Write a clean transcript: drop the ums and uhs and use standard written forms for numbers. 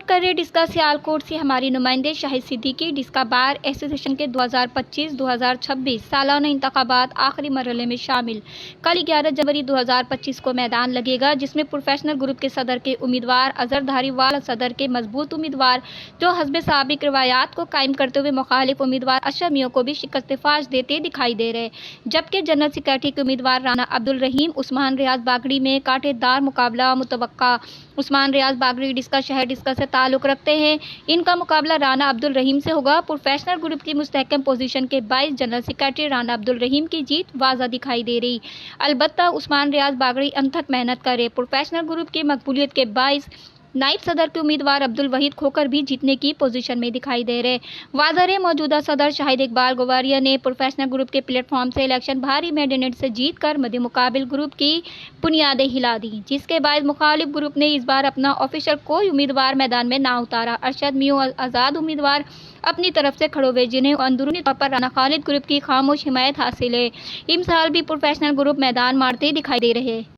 कर रहे डिस्का सियालकोट से हमारी नुमाइंदे शाहिद सिद्दीकी। डिस्का बार एसोसिएशन के 2025-2026 सालाना इंतखाबात आखिरी मरहले में शामिल। कल 11 जनवरी 2025 को मैदान लगेगा, जिसमें प्रोफेशनल ग्रुप के सदर के उम्मीदवार अजहर धारीवाल, सदर के मजबूत उम्मीदवार जो हस्ब साबिक रवायात को कायम करते हुए मुखालिफ उम्मीदवार अशरफ मियां को भी शिकस्त फाश देते दिखाई दे रहे, जबकि जनरल सेक्रेटरी के उम्मीदवार राना अब्दुल रहीम उस्मान रियाज बागड़ी में कांटेदार मुकाबला मुतवक्का। उस्मान रियाज बागड़ी डिस्का शहर डिस्का से ताल्लुक़ रखते हैं। इनका मुकाबला राना अब्दुल रहीम से होगा। प्रोफेशनल ग्रुप की मुस्तहकम पोजीशन के बाइस जनरल सेक्रेटरी राना अब्दुल रहीम की जीत वाज़ा दिखाई दे रही। अलबत्ता उस्मान रियाज बागड़ी अनथक मेहनत करे। प्रोफेशनल ग्रुप की मकबूलियत के बाइस नाइब सदर के उम्मीदवार अब्दुल वहीद खोकर भी जीतने की पोजीशन में दिखाई दे रहे। वाज़ह है, मौजूदा सदर शाहिद इकबाल गवारिया ने प्रोफेशनल ग्रुप के प्लेटफॉर्म से इलेक्शन भारी मैंडेट से जीत कर मद्दे मुकाबिल ग्रुप की बुनियादें हिला दी, जिसके बाद मुखालिफ ग्रुप ने इस बार अपना ऑफिशियल कोई उम्मीदवार मैदान में ना उतारा। अरशद मियां आज़ाद उम्मीदवार अपनी तरफ से खड़े हुए, जिन्हें अंदरूनी तौर पर राना खालिद ग्रुप की खामोश हिमायत हासिल है। इस साल भी प्रोफेशनल ग्रुप मैदान मारते दिखाई दे रहे।